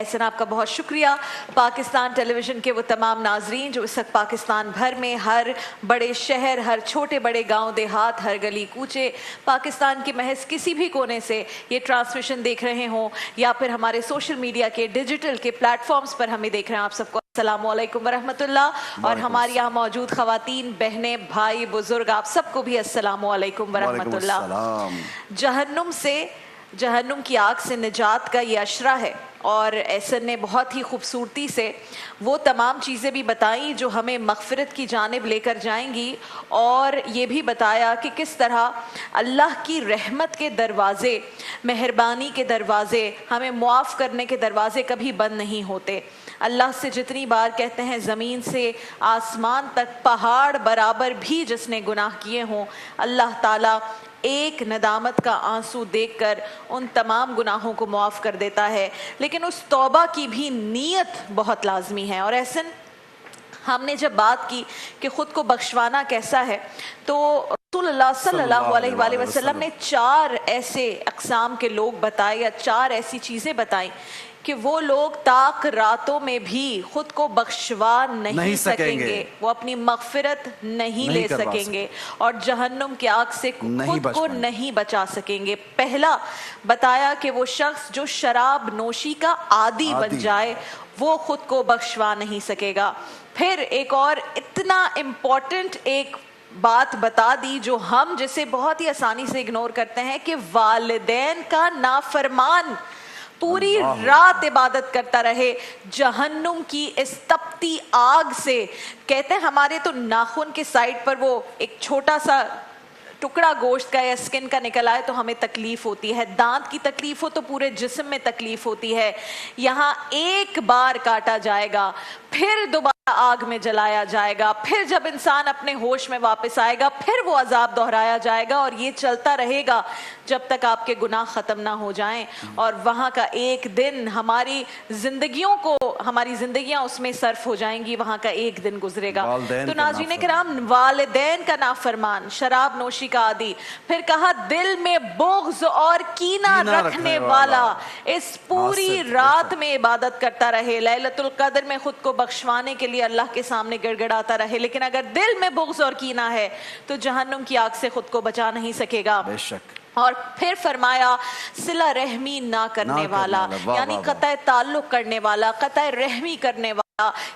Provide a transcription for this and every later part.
एहसन आपका बहुत शुक्रिया। पाकिस्तान टेलीविज़न के वो तमाम नाजरीन जो इस वक्त पाकिस्तान भर में हर बड़े शहर, हर छोटे बड़े गांव देहात, हर गली कूचे पाकिस्तान के महज किसी भी कोने से ये ट्रांसमिशन देख रहे हों या फिर हमारे सोशल मीडिया के डिजिटल के प्लेटफॉर्म्स पर हमें देख रहे हैं, आप सबको अस्सलाम वालेकुम वरहमतुल्लाह। और हमारे यहाँ मौजूद ख़वातीन, बहनें, भाई, बुजुर्ग, आप सबको भी अस्सलाम वालेकुम वरहमतुल्लाह। जहन्नुम की आग से निजात का ये अशरा है और एहसन ने बहुत ही खूबसूरती से वो तमाम चीज़ें भी बताई जो हमें मग़फ़िरत की जानिब लेकर जाएंगी और ये भी बताया कि किस तरह अल्लाह की रहमत के दरवाज़े, मेहरबानी के दरवाज़े, हमें मुआफ़ करने के दरवाज़े कभी बंद नहीं होते। अल्लाह से जितनी बार कहते हैं ज़मीन से आसमान तक पहाड़ बराबर भी जिसने गुनाह किए हों, अल्लाह ताला एक नदामत का आंसू देखकर उन तमाम गुनाहों को मुआफ़ कर देता है। लेकिन उस तौबा की भी नीयत बहुत लाजमी है। और ऐसन हमने जब बात की कि ख़ुद को बख्शवाना कैसा है, तो रसूलुल्लाह सल्लल्लाहु अलैहि वसल्लम ने 4 ऐसे अक़साम के लोग बताए या 4 ऐसी चीज़ें बताई कि वो लोग ताक रातों में भी खुद को बख्शवा नहीं सकेंगे, वो अपनी मग़फ़िरत नहीं ले सकेंगे और जहन्नुम की आग से खुद को नहीं बचा सकेंगे। पहला बताया कि वो शख्स जो शराब नोशी का आदी बन जाए वो खुद को बख्शवा नहीं सकेगा। फिर एक और इतना इम्पोर्टेंट एक बात बता दी जो हम जिसे बहुत ही आसानी से इग्नोर करते हैं कि वालिदैन का नाफरमान पूरी रात इबादत करता रहे जहन्नुम की इस तपती आग से। कहते हैं हमारे तो नाखून के साइड पर वो एक छोटा सा टुकड़ा गोश्त का या स्किन का निकल आए तो हमें तकलीफ होती है, दांत की तकलीफ हो तो पूरे जिस्म में तकलीफ होती है। यहाँ एक बार काटा जाएगा, फिर दोबारा आग में जलाया जाएगा, फिर जब इंसान अपने होश में वापस आएगा फिर वो अजाब दोहराया जाएगा और ये चलता रहेगा जब तक आपके गुनाह ख़त्म ना हो जाएं। और वहाँ का एक दिन हमारी जिंदगियां उसमें सर्फ हो जाएंगी, वहाँ का एक दिन गुजरेगा। तो नाज़रीन किराम, वालिदैन का नाफरमान, शराब नोशी का आदी, फिर कहा दिल में बुग़्ज़ और कीना रखने वाला इस पूरी रात में इबादत करता रहे, लैलतुल क़द्र में खुद को बख्शवाने के लिए अल्लाह के सामने गिड़गिड़ाता रहे, लेकिन अगर दिल में बुग़्ज़ और कीना है तो जहन्नुम की आग से खुद को बचा नहीं सकेगा। बेशक। और फिर फरमाया सिला रहमी ना करने वाला, यानी क़तअ ताल्लुक़ करने वाला, क़तअ रहमी करने वाला।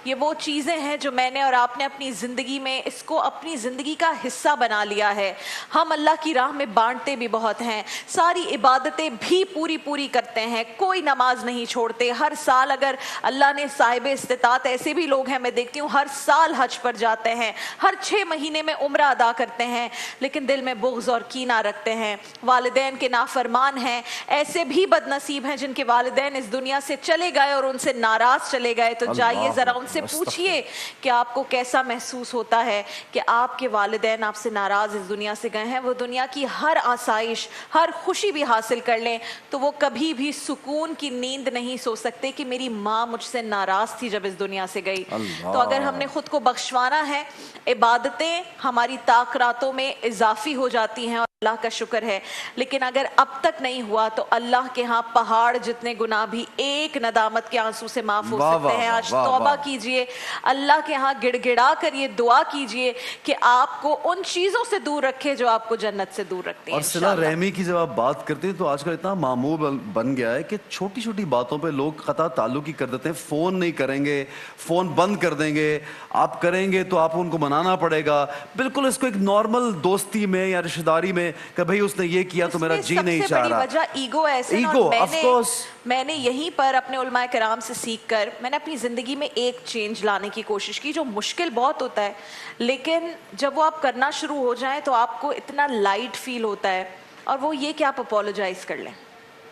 ये वो चीज़ें हैं जो मैंने और आपने अपनी ज़िंदगी में इसको अपनी ज़िंदगी का हिस्सा बना लिया है। हम अल्लाह की राह में बांटते भी बहुत हैं, सारी इबादतें भी पूरी करते हैं, कोई नमाज नहीं छोड़ते। हर साल अगर अल्लाह ने साहिब इस्तिताअत, ऐसे भी लोग हैं मैं देखती हूँ हर साल हज पर जाते हैं, हर 6 महीने में उम्रा अदा करते हैं, लेकिन दिल में बुग़्ज़ और कीना रखते हैं, वालिदैन के नाफरमान हैं। ऐसे भी बदनसीब हैं जिनके वालिदैन इस दुनिया से चले गए और उनसे नाराज़ चले गए। तो जाइए ज़रा उनसे पूछिए कि आपको कैसा महसूस होता है कि आपके वालिदैन आपसे नाराज़ इस दुनिया से गए हैं। वो दुनिया की हर आसाइश, हर खुशी भी हासिल कर लें तो वो कभी भी सुकून की नींद नहीं सो सकते कि मेरी माँ मुझसे नाराज़ थी जब इस दुनिया से गई। तो अगर हमने खुद को बख्शवाना है, इबादतें हमारी ताक़रातों में इजाफी हो जाती हैं और अल्लाह का शुक्र है। लेकिन अगर अब तक नहीं हुआ तो अल्लाह के यहाँ पहाड़ जितने गुनाह भी एक नदामत के आंसू से माफ हो सकते हैं। आज तौबा कीजिए, अल्लाह के यहाँ गिड़गिड़ा कर ये दुआ कीजिए कि आपको उन चीजों से दूर रखे जो आपको जन्नत से दूर रखते हैं। और सिला रहमी की जब आप बात करते हैं तो आजकल इतना मामूल बन गया है कि छोटी छोटी बातों पे लोग क़ता ताल्लुक़ ही कर देते हैं। फोन नहीं करेंगे, फोन बंद कर देंगे, आप करेंगे तो आप उनको मनाना पड़ेगा। बिल्कुल इसको एक नॉर्मल दोस्ती में या रिश्तेदारी में कि भाई उसने ये किया तो मेरा जी नहीं चाह रहा। वजह ईगो है। Ego, of course. मैंने यहीं पर अपने उलमाए किराम से सीख कर मैंने अपनी जिंदगी में एक चेंज लाने की कोशिश की, जो मुश्किल बहुत होता है, लेकिन जब वो आप करना शुरू हो जाए तो आपको इतना लाइट फील होता है। और वो ये कि आप अपोलोजाइज कर लें।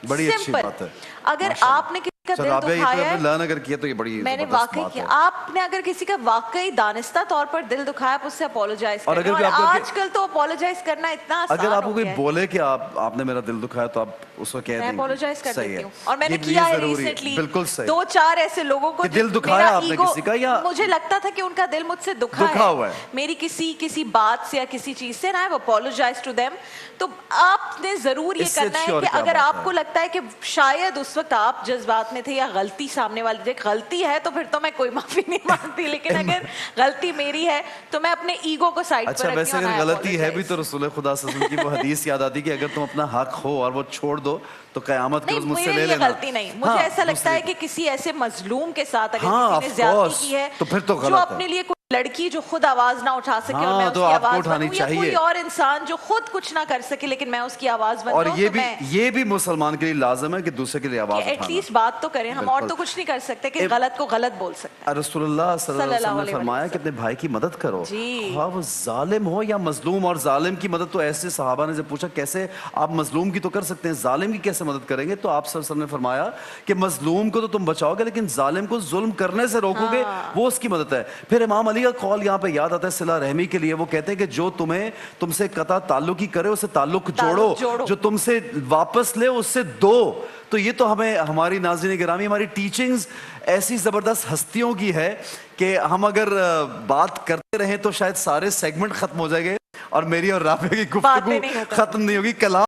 बड़ी अच्छी बात है। अगर आपने का दिल दुखाया है, अगर किया तो ये बड़ी मैंने वाकई किया, आपने अगर किसी का वाकई दानिस्ता तौर पर दिल दुखाया आप उससे अपोलोजाइज करें। और आजकल तो अपोलोजाइज करना इतना आसान अगर आपको कोई बोले कि आपने मेरा दिल दुखाया तो आप उसको कह दें, मैं अपोलोजाइज कर देती हूँ। और मैंने किया है रिसेंटली, बिल्कुल सही। 2-4 ऐसे लोगों को दिल दुखाया आपने किसी का, या मुझे लगता था कि उनका दिल मुझसे दुखा है मेरी किसी बात से या किसी चीज से, ना अपोलोजाइज टू देम। तो आपने जरूर ये करना है कि अगर आपको लगता है कि शायद उस वक्त आप जज्बात میں تھے یا غلطی سامنے والے سے غلطی ہے تو پھر تو میں کوئی معافی نہیں مانگتی, لیکن اگر غلطی میری ہے تو میں اپنے ایگو کو سائڈ پر اچھا رکھتی ویسے ہوں. اگر غلطی ہے بھی تو رسول خدا صلی اللہ علیہ وسلم کی وہ حدیث یاد آتی کہ اگر تم اپنا حق ہو اور وہ چھوڑ دو تو قیامت کے روز مجھ سے لے لینا. غلطی نہیں, مجھے ایسا لگتا ہے کہ کسی ایسے مظلوم کے ساتھ اگر ہاں کسی نے زیادتی کی ہے تو پھر تو جو غلط اپنے لیے کوئی لڑکی جو خود آواز نہ اٹھا سکے اور میں اس تو کی آپ کو آواز اٹھانی بنوں, یا چاہیے. کوئی اور انسان جو خود کچھ نہ کر سکے لیکن میں اس کی آواز بن اور جاؤں, یہ بھی مسلمان کے لیے لازم ہے کہ دوسرے کے لیے آواز ایٹ اٹھانا. لیسٹ بات تو کریں ہم, اور تو کچھ نہیں کر سکتے کہ غلط کو غلط بول سکتے. رسول اللہ صلی اللہ علیہ وسلم نے فرمایا کہ اپنے بھائی کی مدد کرو, جی. خواہ وہ ظالم ہو یا مظلوم. اور ظالم کی مدد تو ایسے صحابہ نے جب پوچھا کیسے آپ مظلوم کی تو کر سکتے ہیں, ظالم کی کیسے مدد کریں گے, تو آپ صلی اللہ علیہ وسلم نے فرمایا کہ مظلوم کو تو تم بچاؤ گے لیکن ظالم کو ظلم کرنے سے روکو گے, وہ اس کی مدد ہے. پھر امام علی کا قول یہاں پہ یاد آتا ہے صلہ رحمی کے لیے, وہ کہتے ہیں کہ جو تم سے قطع تعلق ہی کرے اسے تعلق جوڑو, جو تم سے واپس لے اس سے دو. تو یہ تو ہمیں ہماری ناظرین گرامی ہماری ٹیچنگز ایسی زبردست ہستیوں کی ہے کہ ہم اگر بات کرتے رہیں تو شاید سارے سیگمنٹ ختم ہو جائیں گے اور میری اور رافع کی گفتگو ختم نہیں ہوگی. کلام